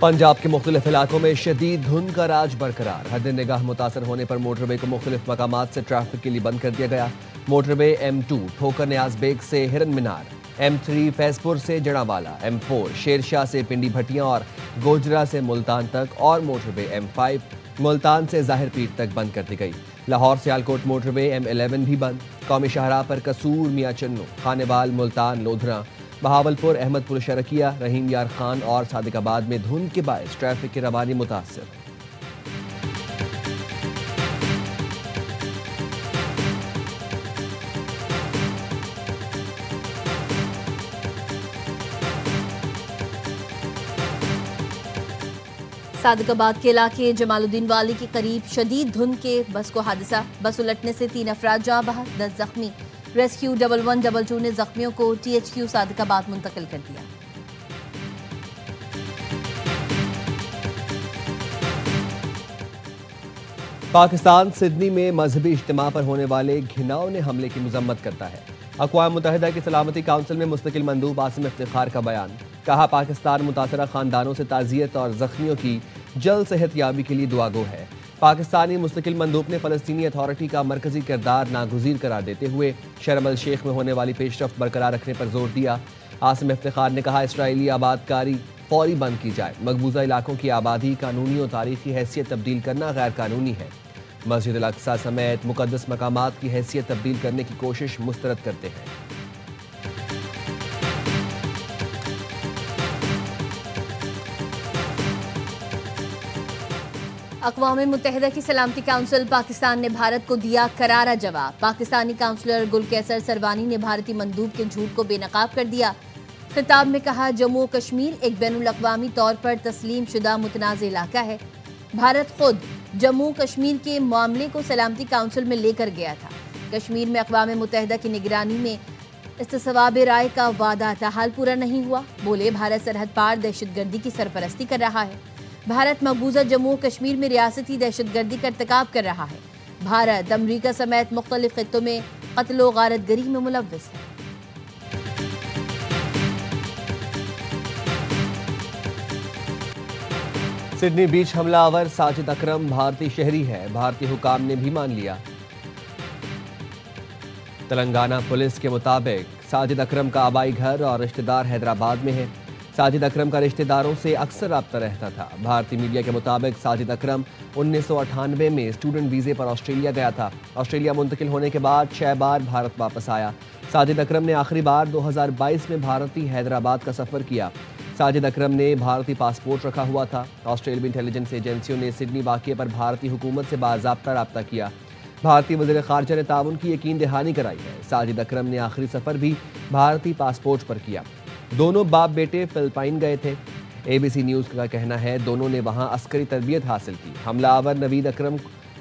पंजाब के मुख्तलिफ इलाकों में शदीद धुंध का राज बरकरार। हद निगाह मुतासर होने पर मोटरवे को मुख्तलिफ मकामात से ट्रैफिक के लिए बंद कर दिया गया। मोटरवे M2 ठोकर न्याज बेग से हिरन मीनार, M3 फैजपुर से जड़ावाला, M4 शेरशाह से पिंडी भटियां और गोजरा से मुल्तान तक और मोटरवे M5 मुल्तान से जाहिर पीर तक बंद कर दी गई। लाहौर सियालकोट मोटरवे M11 भी बंद। कौमी शाहराह पर कसूर, मियां चन्नू, खानेवाल, मुल्तान, लोधरा, बहावलपुर, अहमदपुर शरकिया, रहीम यार खान और सादिकाबाद में धुंध के बायस ट्रैफिक की रवानी मुतासर। सादिकाबाद के इलाके जमालुद्दीन वाली के करीब शदीद धुंध के बस को हादसा। बस उलटने से 3 अफराद जाँ बहक, 10 जख्मी। रेस्क्यू 1122 ने जख्मियों को THQ सादिकाबाद मुंतकिल कर दिया। पाकिस्तान सिडनी में मजहबी इज्तिमा पर होने वाले घिनौने हमले की मजम्मत करता है। अक़वाम मुत्तहिदा की सलामती काउंसिल में मुस्तकिल मंदूब आसिम इफ्तिखार का बयान। कहा, पाकिस्तान मुतासरा खानदानों से ताज़ियत और जख्मियों की जल्द सेहतयाबी के लिए दुआगो है। पाकिस्तानी मुस्तकिल मंदूब ने फ़लस्तीनी अथॉरिटी का मरकजी किरदार नागुज़ीर करार देते हुए शर्म अल शेख में होने वाली पेशरफ्त बरकरार रखने पर जोर दिया। आसिम इफ्तिखार ने कहा, इसराइली आबादकारी फौरी बंद की जाए। मकबूजा इलाकों की आबादी कानूनी और तारीखी हैसियत तब्दील करना गैर कानूनी है। मस्जिद अल अक्सा समेत मुकद्दस मकामात की हैसियत तब्दील करने की कोशिश मुस्तरद करते हैं। अक़वाम मुत्तहिदा की सलामती काउंसिल पाकिस्तान ने भारत को दिया करारा जवाब। पाकिस्तानी काउंसलर गुलकैसर सरवानी ने भारतीय मंदूब के झूठ को बेनकाब कर दिया। खिताब में कहा, जम्मू कश्मीर एक बैनुल-अक़वामी तौर पर तस्लीम शुदा मुतनाज़ इलाका है। भारत खुद जम्मू कश्मीर के मामले को सलामती काउंसिल में लेकर गया था। कश्मीर में अक़वाम मुत्तहिदा की निगरानी में इस्तिसवाब राय का वादा ताहाल पूरा नहीं हुआ। बोले, भारत सरहद पार दहशतगर्दी की सरपरस्ती कर रहा है। भारत मकबूजा जम्मू कश्मीर में रियासती दहशतगर्दी का इर्तिकाब कर रहा है। भारत अमरीका समेत मुख्तलिफ खित्तों में कत्ल गारतगरी में मुलव्वस है। सिडनी बीच हमलावर साजिद अकरम भारतीय शहरी है, भारतीय हुकाम ने भी मान लिया। तेलंगाना पुलिस के मुताबिक साजिद अकरम का आबाई घर और रिश्तेदार हैदराबाद में है। साजिद अकरम का रिश्तेदारों से अक्सर रब्ता रहता था। भारतीय मीडिया के मुताबिक साजिद अकरम 1998 में स्टूडेंट वीज़े पर ऑस्ट्रेलिया गया था। ऑस्ट्रेलिया मुंतकिल होने के बाद 6 बार भारत वापस आया। साजिद अकरम ने आखिरी बार 2022 में भारतीय हैदराबाद का सफ़र किया। साजिद अकरम ने भारतीय पासपोर्ट रखा हुआ था। ऑस्ट्रेलियाई इंटेलिजेंस एजेंसियों ने सिडनी वाक़े पर भारतीय हुकूमत से बाज़ाब्ता राब्ता किया। भारतीय वज़ीर ख़ारजा ने ताउन की यकीन दहानी कराई है। साजिद अकरम ने आखिरी सफ़र भी भारतीय पासपोर्ट पर किया। दोनों बाप बेटे फिलिपाइन गए थे। ABC न्यूज़ का कहना है, दोनों ने वहां अस्करी तरबियत हासिल की। हमलावर नवीद अकरम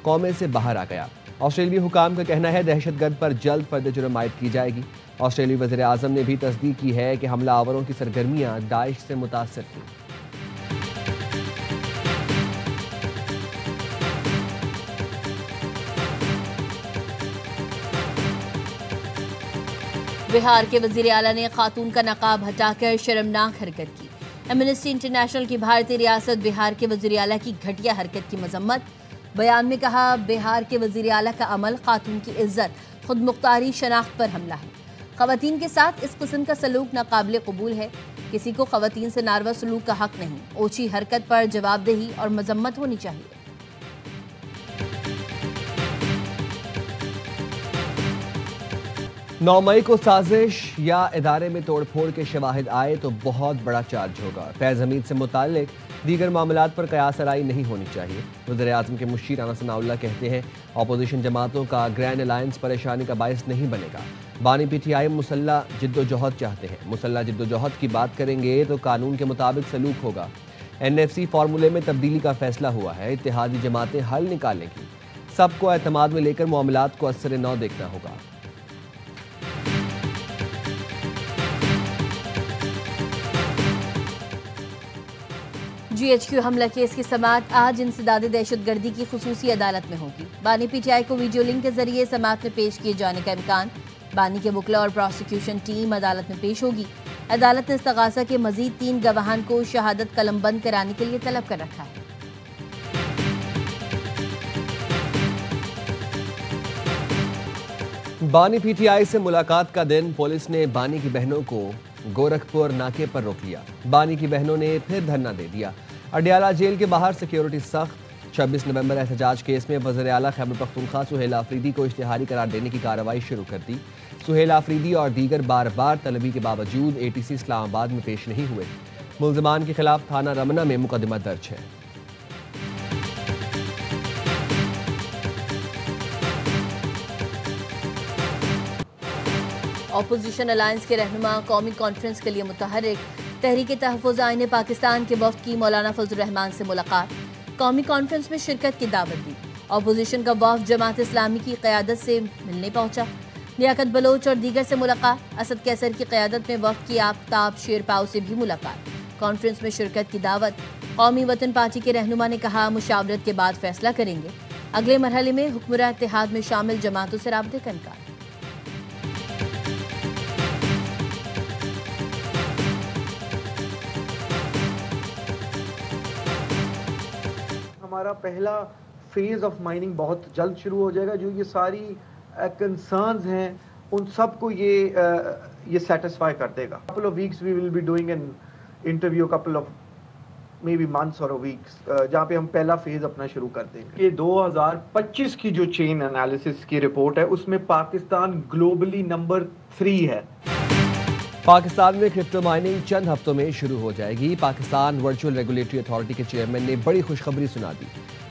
कौमे से बाहर आ गया। ऑस्ट्रेलियाई हुकाम का कहना है, दहशतगर्द पर जल्द फर्द जुर्म आयद की जाएगी। ऑस्ट्रेलियाई वज़ीर आज़म ने भी तस्दीक की है कि हमलावरों की सरगर्मियां दाइश से मुतासर थीं। बिहार के वज़ीर आला ने खातून का नकाब हटाकर शर्मनाक हरकत की। एमनेस्टी इंटरनेशनल की भारतीय रियासत बिहार के वज़ीर आला की घटिया हरकत की मजम्मत। बयान में कहा, बिहार के वज़ीर आला का अमल खातून की इज्जत, खुद मुख्तारी, शनाख्त पर हमला है। ख़वातीन के साथ इस किस्म का सलूक नाकाबिल कबूल है। किसी को ख़वातीन से नारवा सलूक का हक नहीं। ओछी हरकत पर जवाबदेही और मजम्मत होनी चाहिए। 9 मई को साजिश या इदारे में तोड़फोड़ के शवाहिद आए तो बहुत बड़ा चार्ज होगा। फैज़ हमीद से मुताल्लिक दीगर मामलात पर कयास आराई नहीं होनी चाहिए। वज़ीर आज़म के मुशीर राना सनाउल्लाह कहते हैं, अपोजिशन जमातों का ग्रैंड अलायंस परेशानी का बायस नहीं बनेगा। बानी PTI मुसल्ला जिद्दोजहद चाहते हैं। मुसल्ला जिद्दोजहद की बात करेंगे तो कानून के मुताबिक सलूक होगा। NFC फार्मूले में तब्दीली का फैसला हुआ है। इत्तेहादी जमातें हल निकालेंगी। सबको एतमाद में लेकर मामलात को असर नौ देखना होगा। GHQ हमला केस की समाअत आज इंसदाद दहशतगर्दी की खुसूसी अदालत में होगी। बानी PTI को वीडियो लिंक के जरिए समाअत में पेश किए जाने का इम्कान। बानी के वकला और प्रोसिक्यूशन टीम अदालत में पेश होगी। अदालत ने इस्तगासा के मजीद 3 गवाहान को शहादत कलमबंद कराने के लिए तलब कर रखा है। बानी पीटीआई से मुलाकात का दिन पुलिस ने बानी की बहनों को गोरखपुर नाके पर रोक लिया। बानी की बहनों ने फिर धरना दे दिया। अडयाला जेल के बाहर सिक्योरिटी सख्त। 26 नवंबर एहतजाज केस में वज़ीर आला खैबर पख्तूनख्वा सुहेल आफरीदी को इश्तिहारी करार देने की कार्रवाई शुरू कर दी। सुहेल आफरीदी और दीगर बार बार तलबी के बावजूद एटीसी इस्लामाबाद में पेश नहीं हुए। मुल्ज़िमान के खिलाफ थाना रमना में मुकदमा दर्ज है। ऑपोजिशन अलायंस के रहनुमा कौमी कॉन्फ्रेंस के लिए मुतहर्रिक तहरीक तहफ़्फ़ुज़ आईन पाकिस्तान के वफ़द की मौलाना फजलुर रहमान से मुलाकात। कौमी कॉन्फ्रेंस में शिरकत की दावत दी। ऑपोजिशन का वफ़द जमात इस्लामी की क़यादत से मिलने पहुंचा। लियाकत बलोच और दीगर से मुलाकात। असद कैसर की क़यादत में वफ़द की आफ्ताब शेरपाव से भी मुलाकात। कॉन्फ्रेंस में शिरकत की दावत। कौमी वतन पार्टी के रहनुमा ने कहा, मुशावरत के बाद फैसला करेंगे। अगले मरहले में हुक्मरान इत्तेहाद में शामिल जमातों से राब्ते का इनकार। हमारा पहला फेज ऑफ माइनिंग बहुत जल्द शुरू हो जाएगा। जो ये सारी कंसर्न्स हैं उन सबको ये सेटिस्फाई कर देगा। Couple of weeks we will be doing an interview, couple of maybe months और वीक्स, जहाँ पे हम पहला फेज अपना शुरू कर देंगे। ये 2025 की जो चेन एनालिसिस की रिपोर्ट है उसमें पाकिस्तान ग्लोबली नंबर 3 है। पाकिस्तान में क्रिप्टो माइनिंग चंद हफ्तों में शुरू हो जाएगी। पाकिस्तान वर्चुअल रेगुलेटरी अथॉरिटी के चेयरमैन ने बड़ी खुशखबरी सुना दी।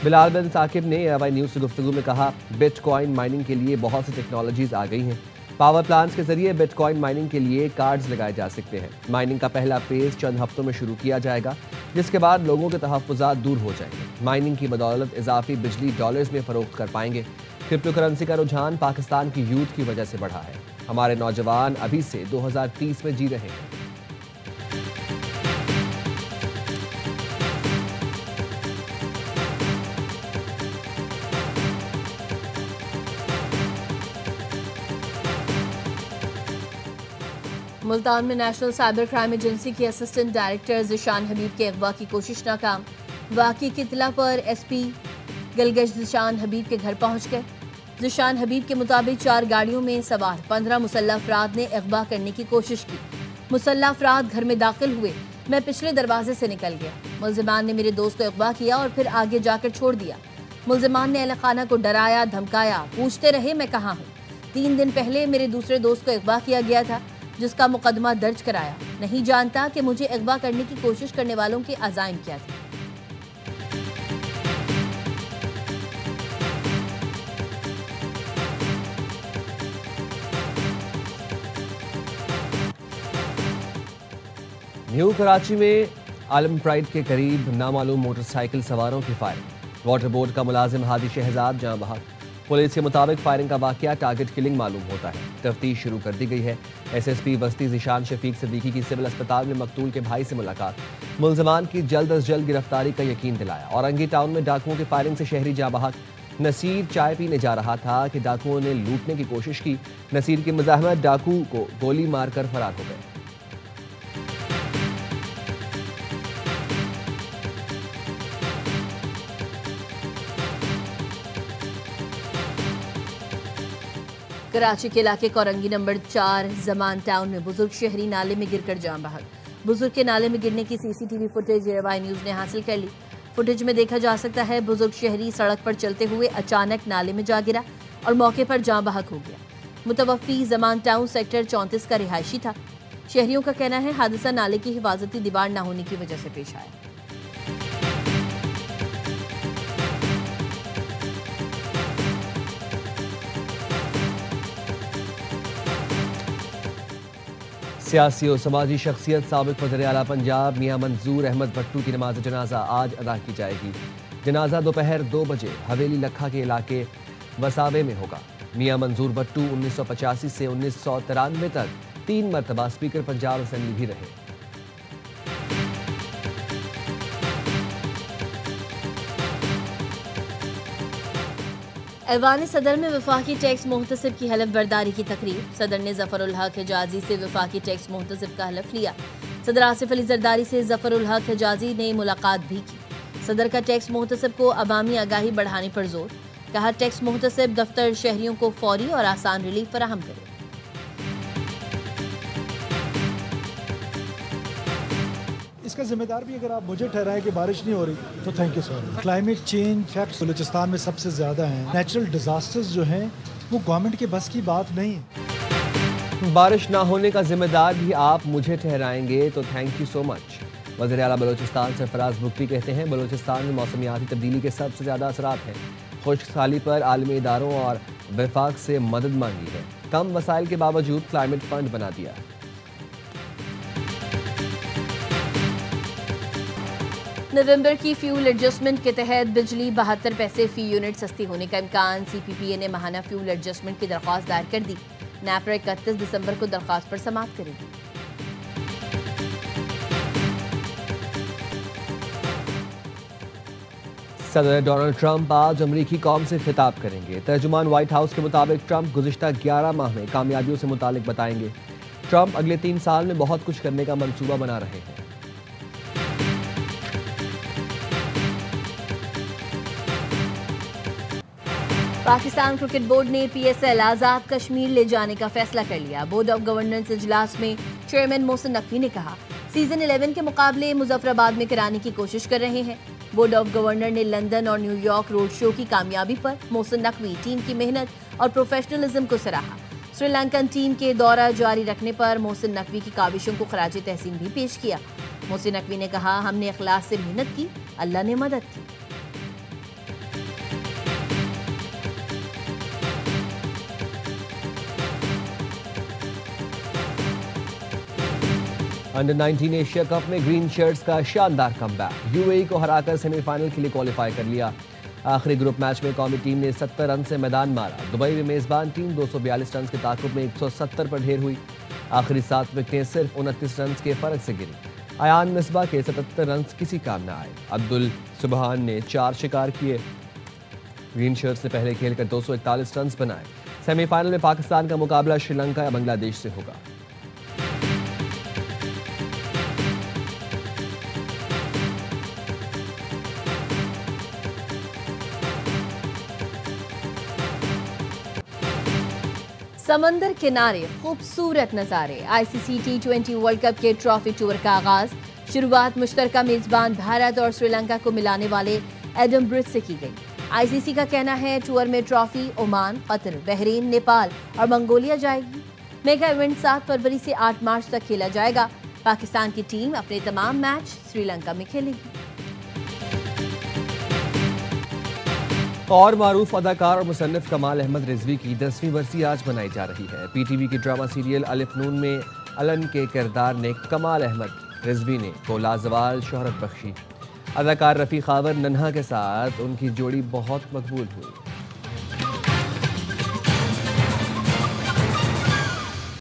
बिलाल बिन साकिब ने AY न्यूज़ से गुफ्तगू में कहा, बिटकॉइन माइनिंग के लिए बहुत सी टेक्नोलॉजीज आ गई हैं। पावर प्लांट्स के जरिए बिटकॉइन माइनिंग के लिए कार्ड्स लगाए जा सकते हैं। माइनिंग का पहला फेज चंद हफ्तों में शुरू किया जाएगा, जिसके बाद लोगों के तहफ़्फ़ुज़ात दूर हो जाएंगे। माइनिंग की बदौलत इजाफी बिजली डॉलर्स में फरोख्त कर पाएंगे। क्रिप्टो करेंसी का रुझान पाकिस्तान की यूथ की वजह से बढ़ा है। हमारे नौजवान अभी से 2030 में जी रहे हैं। मुल्तान में नेशनल साइबर क्राइम एजेंसी के असिस्टेंट डायरेक्टर ज़िशान हबीब के अगवा की कोशिश नाकाम। वाक़ई की इत्तला पर SP गलगश ज़िशान हबीब के घर पहुंच गए। ज़िशान हबीब के मुताबिक 4 गाड़ियों में सवार 15 मुसल्लह अफराद ने अगवा करने की कोशिश की। मुसल्लह अफराद घर में दाखिल हुए। मैं पिछले दरवाजे से निकल गया। मुल्ज़िमान ने मेरे दोस्त को अगवा किया और फिर आगे जाकर छोड़ दिया। मुल्ज़िमान ने अहले खाना को डराया, धमकाया, पूछते रहे मैं कहाँ हूँ। 3 दिन पहले मेरे दूसरे दोस्त को अगवा किया गया था, जिसका मुकदमा दर्ज कराया। नहीं जानता कि मुझे अगवा करने की कोशिश करने वालों के अज़ाइम क्या थे। न्यू कराची में आलम प्राइड के करीब नामालूम मोटरसाइकिल सवारों की फायरिंग। वाटर बोर्ड का मुलाजिम हादी शहजाद जहां बहक। पुलिस के मुताबिक फायरिंग का वाकया टारगेट किलिंग मालूम होता है। तफ्तीश शुरू कर दी गई है। SSP वस्ती ज़िशान शफीक सिद्दीकी की सिविल अस्पताल में मकतूल के भाई से मुलाकात। मुल्ज़िमान की जल्द अज जल्द गिरफ्तारी का यकीन दिलाया। औरंगी टाउन में डाकुओं की फायरिंग से शहरी जहां बहक। नसीर चाय पीने जा रहा था कि डाकुओं ने लूटने की कोशिश की। नसीर की मुज़ाहमत डाकू को गोली मारकर फरार हो गए। कराची के इलाके कोरंगी नंबर 4 जमान टाउन में बुजुर्ग शहरी नाले में गिरकर जान बहक। बुजुर्ग के नाले में गिरने की CCTV फुटेज AY न्यूज़ ने हासिल कर ली। फुटेज में देखा जा सकता है बुजुर्ग शहरी सड़क पर चलते हुए अचानक नाले में जा गिरा और मौके पर जान बहक हो गया। मुतवफ़्फ़ी जमान टाउन सेक्टर 34 का रिहायशी था। शहरियों का कहना है हादसा नाले की हिफाजती दीवार न होने की वजह से पेश आया। सियासी और समाजी शख्सियत साबिक़ वज़ीर आला पंजाब मियां मंजूर अहमद भट्टू की नमाज जनाजा आज अदा की जाएगी। जनाजा दोपहर 2 बजे हवेली लखा के इलाके वसावे में होगा। मियां मंजूर भट्टू 1985 से 1993 तक 3 मरतबा स्पीकर पंजाब असेंबली भी रहे। ऐवान सदर में वफाकी टैक्स मुहतसिब की हलफ बर्दारी की तकरीब। सदर ने जफरुल हक हिजाजी से वफाकी टैक्स मुहतसिब का हलफ लिया। सदर आसिफ अली जरदारी से जफरुल हक हिजाजी ने मुलाकात भी की। सदर का टैक्स मुहतसिब को अवामी आगाही बढ़ाने पर जोर। कहा, टैक्स मुहतसिब दफ्तर शहरियों को फौरी और आसान रिलीफ फराहम करे। इसका जिम्मेदार भी अगर आप मुझे ठहराएं कि बारिश नहीं हो रही तो thank you sir. Climate change facts Balochistan में सबसे ज़्यादा हैं। नेचुरल डिजास्टर्स जो हैं वो गवर्नमेंट के बस की बात नहीं है। बारिश ना होने का जिम्मेदार भी आप मुझे ठहराएंगे तो थैंक यू सो मच। वज़ीर आला बलूचिस्तान सरफराज बुगटी कहते हैं, बलूचिस्तान में मौसमियाती तब्दीली के सबसे ज़्यादा असरात हैं। खुश्कसाली पर आलमी इदारों और वफाक से मदद मांगी है। कम वसाइल के बावजूद क्लाइमेट फंड बना दिया। नवंबर की फ्यूल एडजस्टमेंट के तहत बिजली 72 पैसे फी यूनिट सस्ती होने का इम्कान। CPPA ने माहाना फ्यूल एडजस्टमेंट की दरख्वास्त दायर कर दी। NAPRA 31 दिसंबर को दरख्वास्त पर समाप्त करेगी। सदर डोनाल्ड ट्रंप आज अमरीकी कौम से खिताब करेंगे। तर्जुमान व्हाइट हाउस के मुताबिक ट्रंप गुज़िश्ता 11 माह में कामयाबियों से मुतालिक बताएंगे। ट्रंप अगले 3 साल में बहुत कुछ करने का मंसूबा बना रहे हैं। पाकिस्तान क्रिकेट बोर्ड ने PSL आज़ाद कश्मीर ले जाने का फैसला कर लिया। बोर्ड ऑफ गवर्नेंस इजलास में चेयरमैन मोहसिन नकवी ने कहा, सीजन 11 के मुकाबले मुजफ्फराबाद में कराने की कोशिश कर रहे हैं। बोर्ड ऑफ गवर्नर ने लंदन और न्यूयॉर्क रोड शो की कामयाबी पर मोहसिन नकवी टीम की मेहनत और प्रोफेशनलिज्म को सराहा। श्रीलंकन टीम के दौरा जारी रखने पर मोहसिन नकवी की काविशों को खराज तहसीन भी पेश किया। मोहसिन नकवी ने कहा, हमने इखलास से मेहनत की, अल्लाह ने मदद की। अंडर 19 एशिया कप में ग्रीन शर्ट्स का शानदार कमबैक। UAE को हराकर सेमीफाइनल के लिए क्वालिफाई कर लिया। आखिरी ग्रुप मैच में कौमी टीम ने 70 रन से मैदान मारा। दुबई में मेजबान टीम 242 रन के ताकुब में 170 पर ढेर हुई। आखिरी 7 विकेटें सिर्फ 29 रन के फर्क से गिरी। अयान मिसबा के 77 रन किसी काम न आए। अब्दुल सुबहान ने 4 शिकार किए। ग्रीन शर्ट्स ने पहले खेलकर 241 रन बनाए। सेमीफाइनल में पाकिस्तान का मुकाबला श्रीलंका या बांग्लादेश से होगा। समंदर किनारे खूबसूरत नज़ारे। ICC T20 वर्ल्ड कप के ट्रॉफी टूर का आगाज। शुरुआत मुश्तरका मेजबान भारत और श्रीलंका को मिलाने वाले एडम ब्रिज से की गई। ICC का कहना है, टूर में trophy Oman, Qatar, Bahrain, Nepal और मंगोलिया जाएगी। मेगा इवेंट 7 फरवरी से 8 मार्च तक खेला जाएगा। पाकिस्तान की टीम अपने तमाम मैच श्रीलंका में खेलेगी। और मारूफ अदाकार और मुसन्निफ कमाल अहमद रिजवी की 10वीं बरसी आज मनाई जा रही है। PTV की ड्रामा सीरियल अलिफ नून में अलन के किरदार ने कमाल अहमद रिजवी ने को लाजवाल शोहरत बख्शी। अदाकार रफ़ी खावर नन्हा के साथ उनकी जोड़ी बहुत मकबूल हुई।